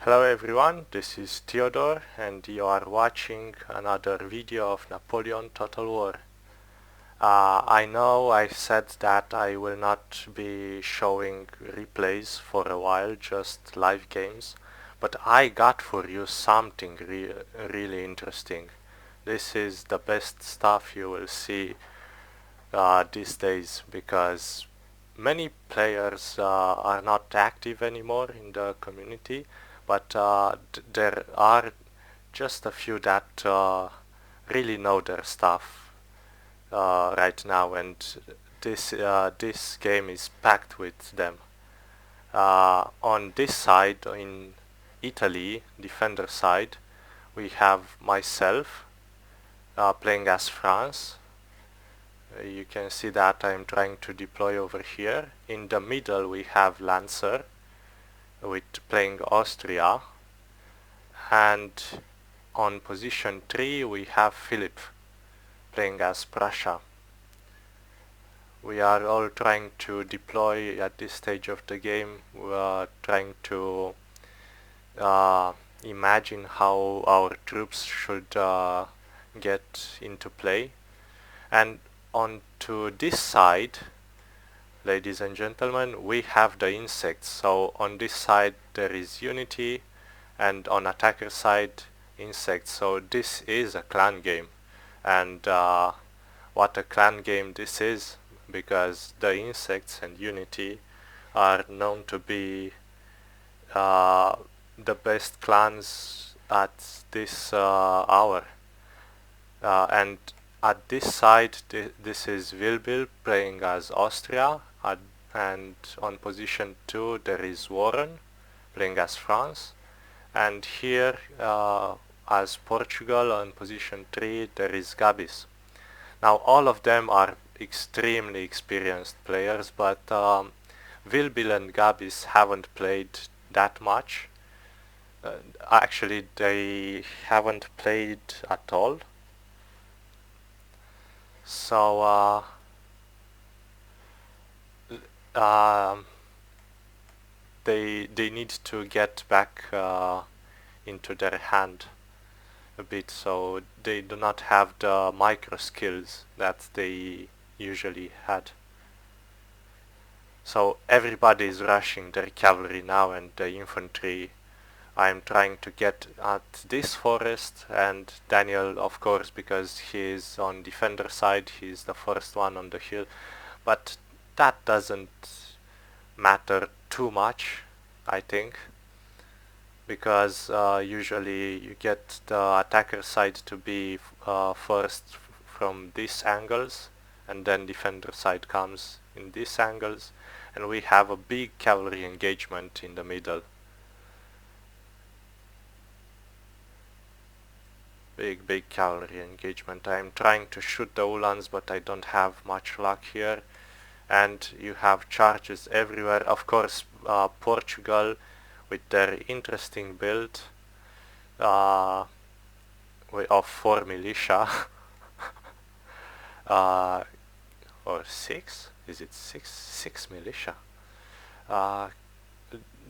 Hello everyone, this is Theodore and you are watching another video of Napoleon Total War. I know I said that I will not be showing replays for a while, just live games, but I got for you something really interesting. This is the best stuff you will see these days because many players are not active anymore in the community, but there are just a few that really know their stuff right now, and this game is packed with them. On this side, in Italy, defender side, we have myself playing as France. You can see that I'm trying to deploy over here. In the middle we have Lancer with playing Austria, and on position 3 we have Philip playing as Prussia. We are all trying to deploy at this stage of the game. We are trying to imagine how our troops should get into play. And onto this side, ladies and gentlemen, we have the insects. So on this side there is unity, and on attacker side insects. So this is a clan game, and what a clan game this is, because the insects and unity are known to be the best clans at this hour. And at this side, this is Wilbil playing as Austria, and on position 2 there is Warren playing as France, and here as Portugal on position 3 there is Gabis. Now all of them are extremely experienced players, but Wilbil and Gabis haven't played that much. Actually, they haven't played at all. So they need to get back into their hand a bit, so they do not have the micro skills that they usually had. So everybody is rushing their cavalry now, and the infantry. I'm trying to get at this forest, and Daniel, of course, because he is on defender side, he's the first one on the hill, but that doesn't matter too much, I think, because usually you get the attacker side to be first from these angles, and then defender side comes in these angles, and we have a big cavalry engagement in the middle. Big cavalry engagement. I'm trying to shoot the Uhlans, but I don't have much luck here. And you have charges everywhere. Of course, Portugal with their interesting build of 4 militia. Or 6? Is it 6? 6 militia.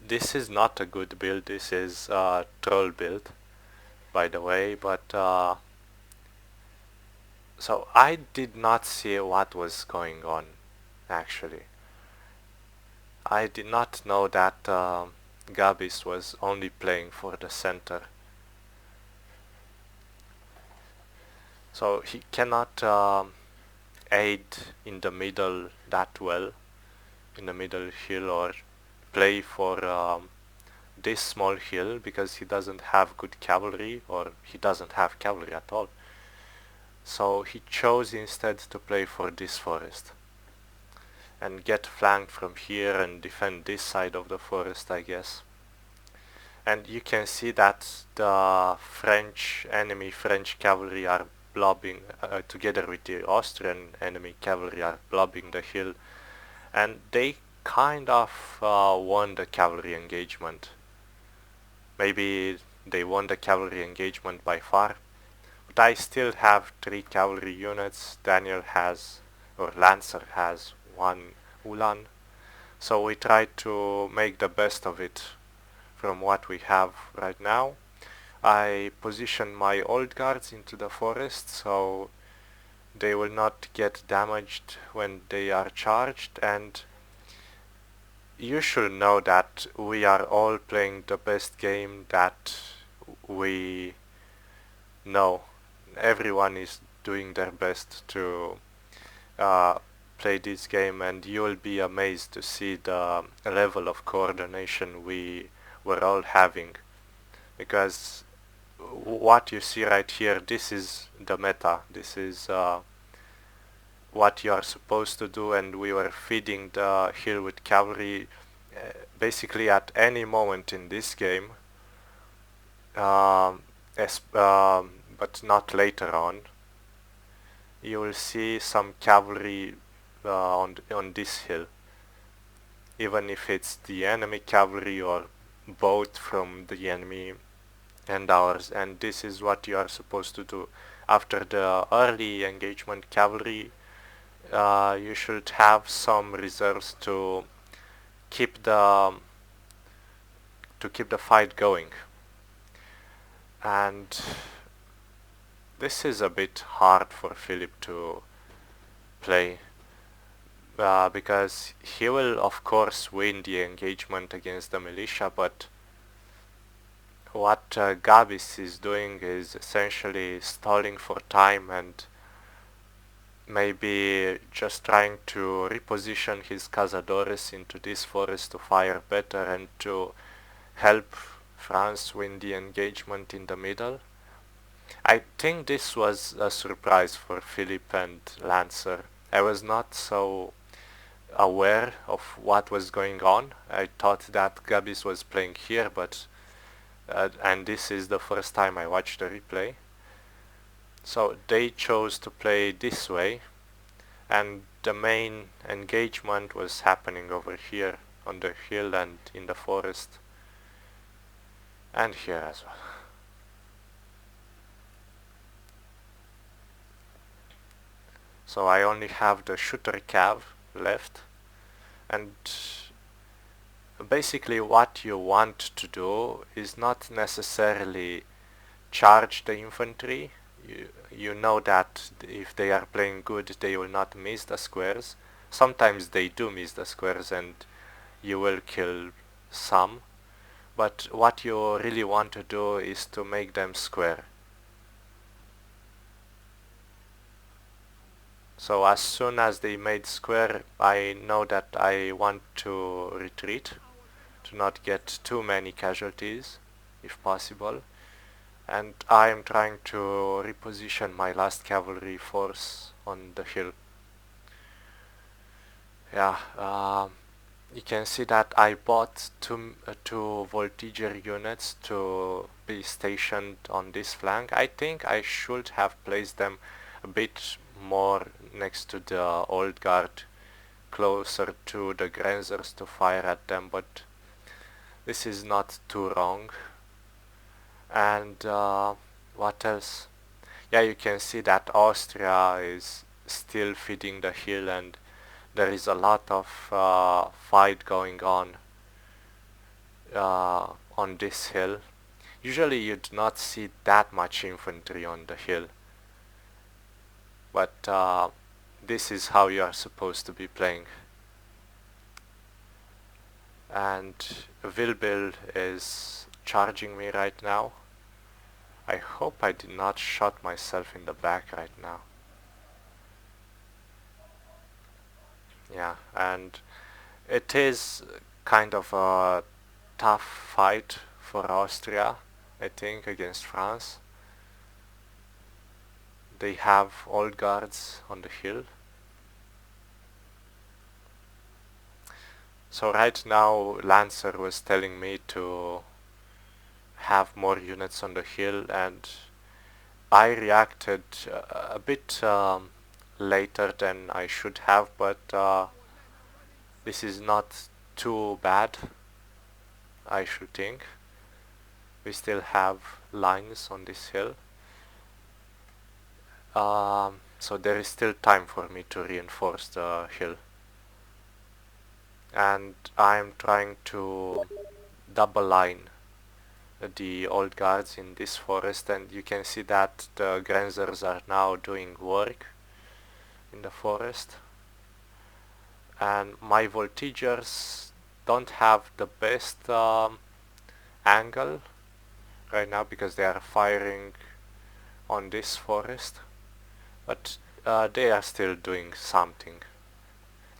This is not a good build. This is a troll build, by the way, but so I did not see what was going on, actually. I did not know that Gabis was only playing for the center. So he cannot aid in the middle that well, in the middle hill, or play for this small hill, because he doesn't have good cavalry, or he doesn't have cavalry at all. So he chose instead to play for this forest and get flanked from here and defend this side of the forest, I guess. And you can see that the enemy French cavalry are blobbing together with the Austrian enemy cavalry are blobbing the hill, and they kind of won the cavalry engagement. Maybe they won the cavalry engagement by far, but I still have 3 cavalry units. Daniel has, or Lancer has, 1 Ulan. So we try to make the best of it from what we have right now. I position my old guards into the forest so they will not get damaged when they are charged, and you should know that we are all playing the best game that we know. Everyone is doing their best to uh, play this game, and you will be amazed to see the level of coordination we were all having, because what you see right here, this is the meta, this is what you are supposed to do, and we were feeding the hill with cavalry basically at any moment in this game, um, but not later on. You will see some cavalry on this hill, even if it's the enemy cavalry or both from the enemy and ours, and this is what you are supposed to do. After the early engagement cavalry, you should have some reserves to keep the fight going. And this is a bit hard for Philip to play, because he will of course win the engagement against the militia, but what Gabis is doing is essentially stalling for time and maybe just trying to reposition his cazadores into this forest to fire better and to help France win the engagement in the middle. I think this was a surprise for Philip and Lancer. I was not so aware of what was going on. I thought that Gabis was playing here, but and this is the first time I watched the replay. So they chose to play this way, and the main engagement was happening over here on the hill and in the forest, and here as well. So I only have the shooter cav left, and basically what you want to do is not necessarily charge the infantry. You know that if they are playing good, they will not miss the squares. Sometimes they do miss the squares and you will kill some, but what you really want to do is to make them square. So as soon as they made square, I know that I want to retreat, to not get too many casualties if possible, and I am trying to reposition my last cavalry force on the hill. Yeah, you can see that I bought two Voltiger units to be stationed on this flank. I think I should have placed them a bit more next to the old guard, closer to the Grenzers to fire at them, but this is not too wrong. And what else? Yeah, you can see that Austria is still feeding the hill, and there is a lot of fight going on this hill. Usually you do not see that much infantry on the hill, but this is how you are supposed to be playing. And Wilbil is charging me right now. I hope I did not shot myself in the back right now. Yeah, and it is kind of a tough fight for Austria, I think, against France. They have old guards on the hill. So right now Lancer was telling me to have more units on the hill, and I reacted a bit later than I should have, but this is not too bad, I should think. We still have lines on this hill, so there is still time for me to reinforce the hill, and I'm trying to double line the old guards in this forest, and you can see that the Grenzers are now doing work in the forest. And my voltigeurs don't have the best angle right now because they are firing on this forest, but they are still doing something,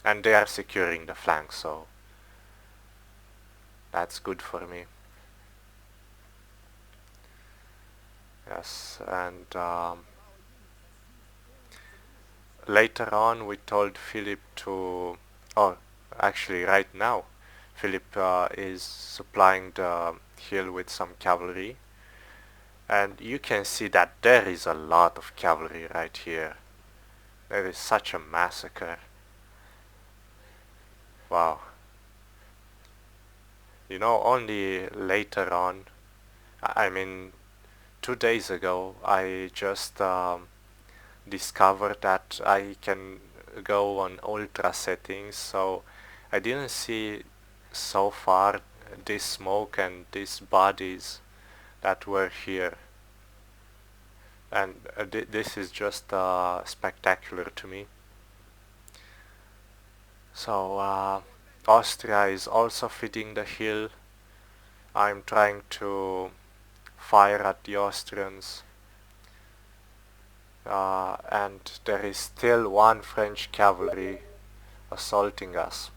and they are securing the flank, so that's good for me. Yes, and later on we told Philip to, oh, actually right now Philip is supplying the hill with some cavalry, and you can see that there is a lot of cavalry right here. There is such a massacre. Wow. You know, only later on, I mean 2 days ago, I just discovered that I can go on ultra settings, so I didn't see so far this smoke and these bodies that were here, and this is just spectacular to me. So Austria is also feeding the hill. I'm trying to fire at the Austrians, and there is still one French cavalry assaulting us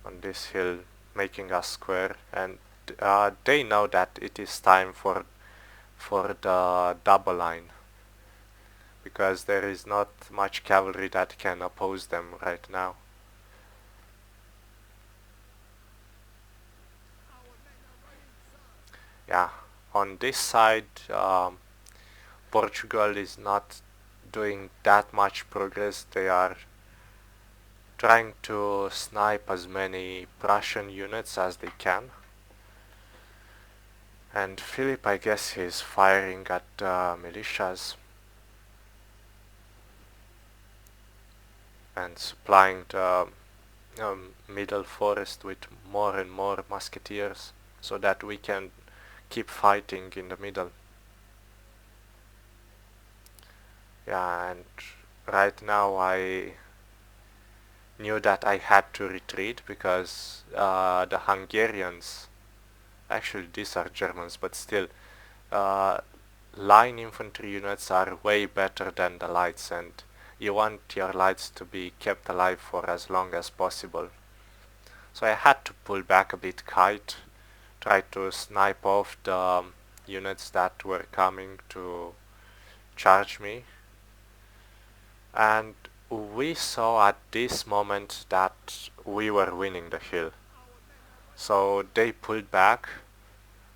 on this hill, making us square, and they know that it is time for the double line, because there is not much cavalry that can oppose them right now. Yeah, on this side Portugal is not doing that much progress. They are trying to snipe as many Prussian units as they can. And Philip, I guess, is firing at militias and supplying the middle forest with more and more musketeers so that we can keep fighting in the middle. Yeah, and right now I knew that I had to retreat because the Hungarians, actually these are Germans, but still, line infantry units are way better than the lights, and you want your lights to be kept alive for as long as possible. So I had to pull back a bit kite, try to snipe off the units that were coming to charge me, and we saw at this moment that we were winning the hill. So they pulled back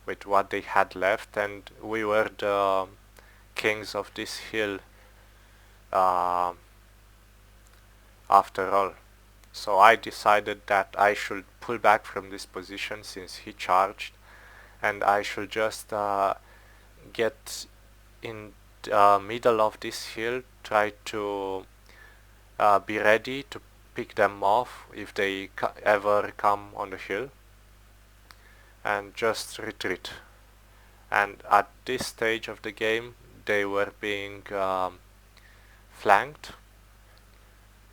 with what they had left, and we were the kings of this hill after all. So I decided that I should pull back from this position since he charged, and I should just get in the middle of this hill, try to be ready to pick them off if they ever come on the hill, and just retreat. And at this stage of the game they were being flanked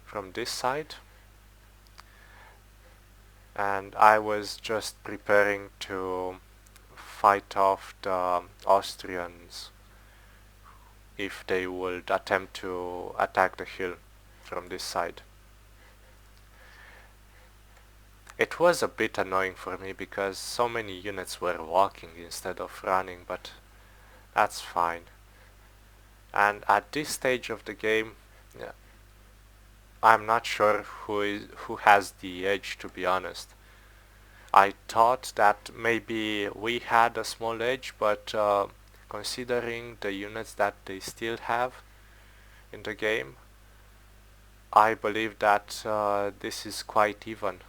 from this side, and I was just preparing to fight off the Austrians if they would attempt to attack the hill from this side. It was a bit annoying for me because so many units were walking instead of running, but that's fine. And at this stage of the game, I'm not sure who has the edge, to be honest. I thought that maybe we had a small edge, but considering the units that they still have in the game, I believe that this is quite even.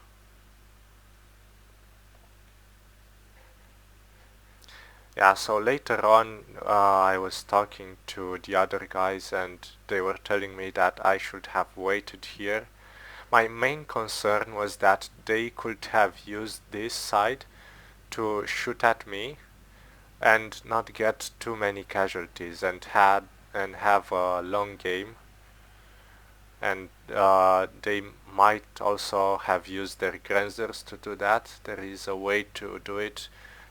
Yeah, so later on I was talking to the other guys and they were telling me that I should have waited here. My main concern was that they could have used this side to shoot at me and not get too many casualties and have a long game. And they might also have used their Grenzers to do that. There is a way to do it,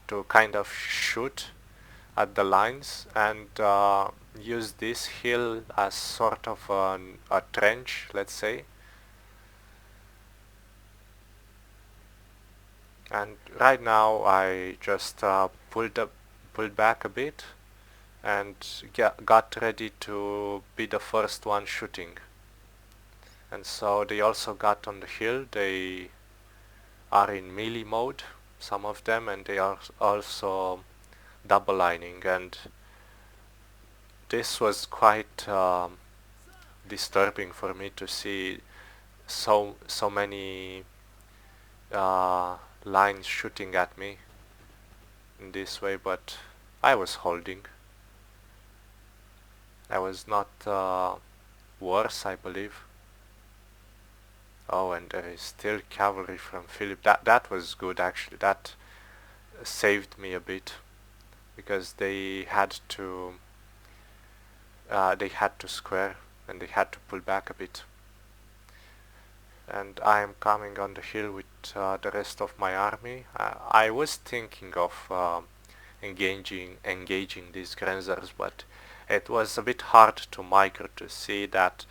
to kind of shoot at the lines and use this hill as sort of a trench, let's say. And right now I just pulled back a bit and got ready to be the first one shooting. And so they also got on the hill. They are in melee mode, some of them, and they are also double lining, and this was quite disturbing for me to see so many lines shooting at me in this way, but I was holding. I was not worse, I believe. Oh, and there is still cavalry from Philip. That was good, actually. That saved me a bit, because they had to square and they had to pull back a bit. And I am coming on the hill with the rest of my army. I was thinking of engaging these Grenzers, but it was a bit hard to micro to see that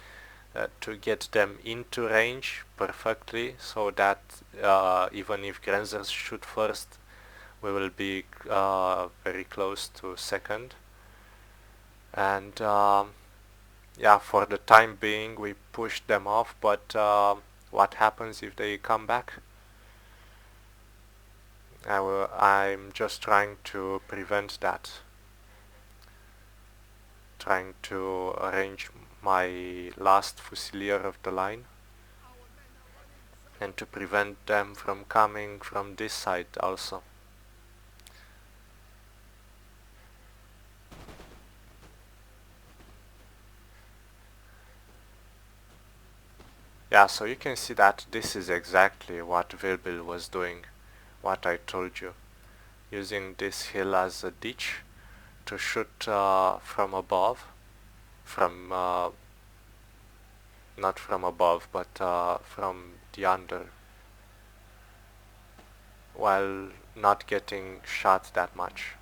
to get them into range perfectly, so that even if Grenzers shoot first, we will be very close to second. And yeah, for the time being we pushed them off, but what happens if they come back? I'm just trying to prevent that. Trying to arrange my last Fusilier of the line and to prevent them from coming from this side also. Yeah, so you can see that this is exactly what Wilbil was doing, what I told you, using this hill as a ditch to shoot from above, from not from above, but from the under, while not getting shot that much.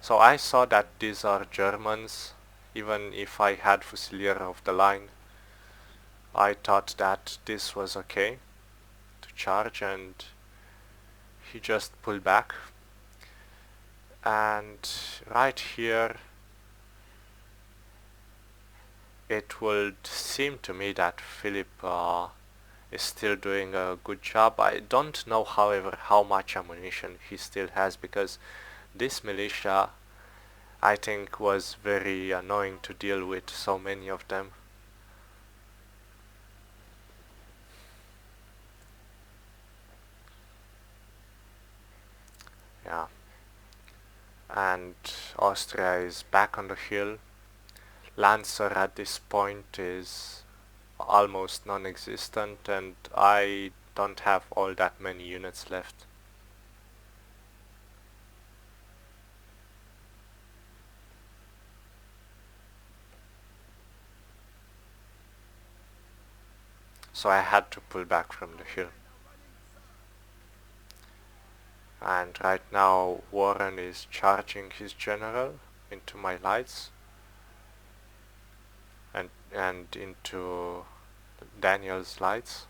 So I saw that these are Germans. Even if I had Fusilier of the line, I thought that this was okay to charge, and he just pulled back. And right here it would seem to me that Philip is still doing a good job. I don't know, however, how much ammunition he still has, because this militia, I think, was very annoying to deal with, so many of them. Yeah. And Austria is back on the hill. Lancer at this point is almost non-existent, and I don't have all that many units left. So I had to pull back from the hill. And right now Warren is charging his general into my lights and into Daniel's lights.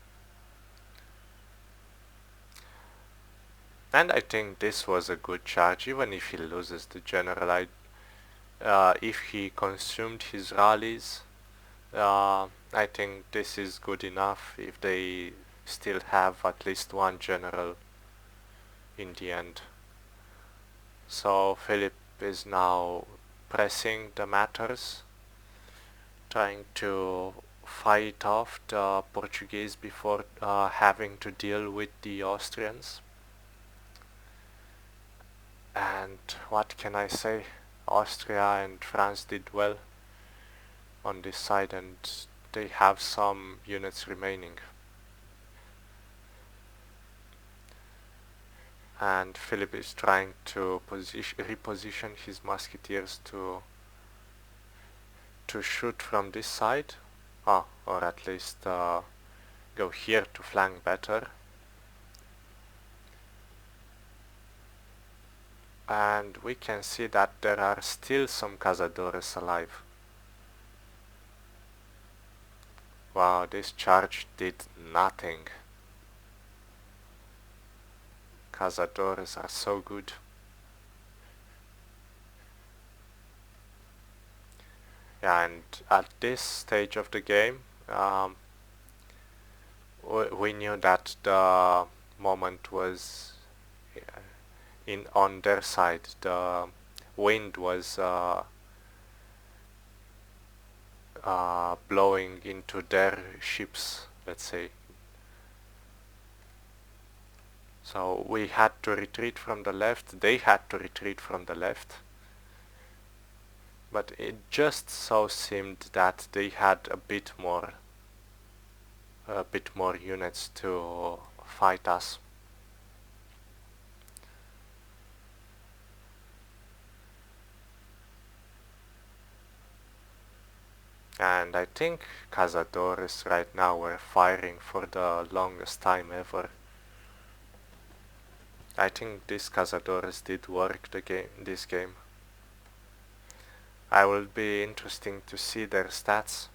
And I think this was a good charge, even if he loses the general. If he consumed his rallies, I think this is good enough if they still have at least one general in the end. So Philip is now pressing the matters, trying to fight off the Portuguese before having to deal with the Austrians. And what can I say? Austria and France did well on this side, and they have some units remaining. and Philip is trying to reposition his musketeers to shoot from this side, or at least go here to flank better. And we can see that there are still some cazadores alive. Wow, this charge did nothing. Cazadores are so good. Yeah, and at this stage of the game, we knew that the moment was on their side. The wind was blowing into their ships, let's say. So we had to retreat from the left, they had to retreat from the left. But it just so seemed that they had a bit more units to fight us. And I think cazadores right now were firing for the longest time ever. I think these cazadores did work this game. I will be interesting to see their stats.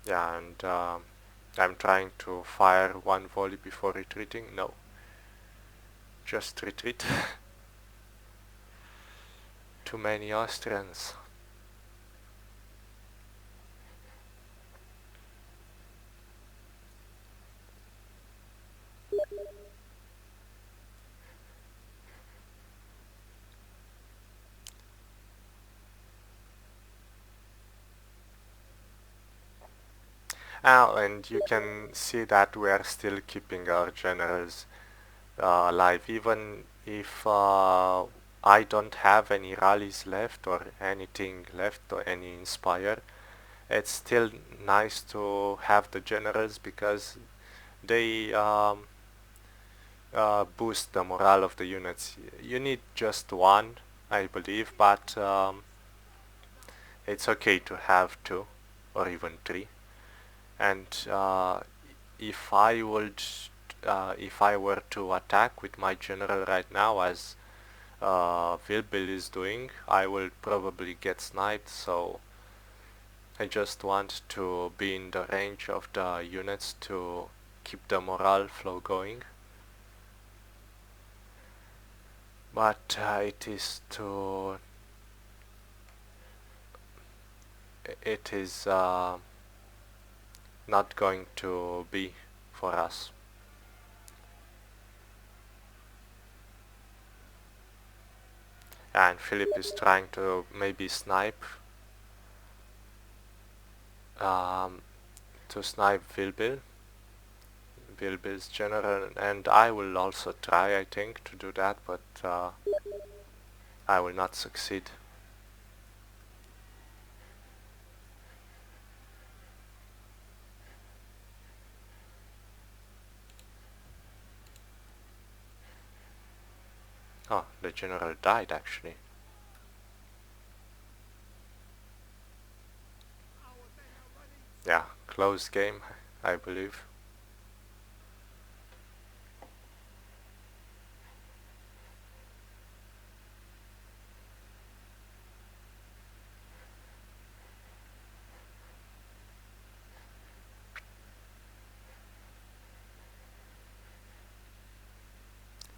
Yeah, and I'm trying to fire one volley before retreating. No. Just retreat. Too many Austrians. And you can see that we are still keeping our generals alive, even if I don't have any rallies left or anything left or any inspire. It's still nice to have the generals because they boost the morale of the units. You need just one, I believe, but it's okay to have two or even three. And if I were to attack with my general right now, as Wilbil is doing, I will probably get sniped. So I just want to be in the range of the units to keep the morale flow going. But it is not going to be for us. And Philip is trying to maybe snipe Wilbil's general, and I will also try, I think, to do that, but I will not succeed. Oh, the general died actually. Yeah, close game, I believe.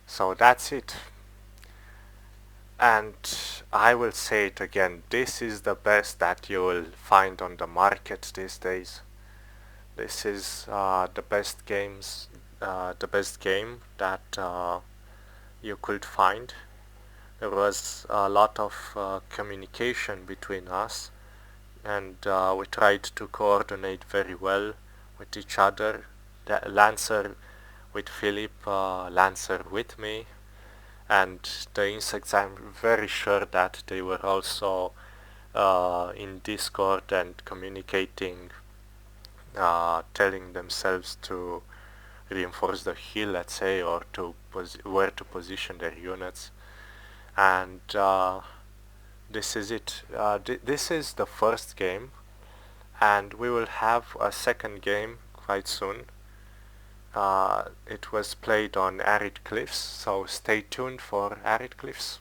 So that's it. And I will say it again, this is the best that you will find on the market these days. This is the best game that you could find. There was a lot of communication between us, and we tried to coordinate very well with each other. Lancer with Philip, Lancer with me, and the insects, I'm very sure that they were also in Discord and communicating, telling themselves to reinforce the hill, let's say, or to where to position their units. And this is it. This is the first game, and we will have a second game quite soon. It was played on Arid Cliffs, so stay tuned for Arid Cliffs.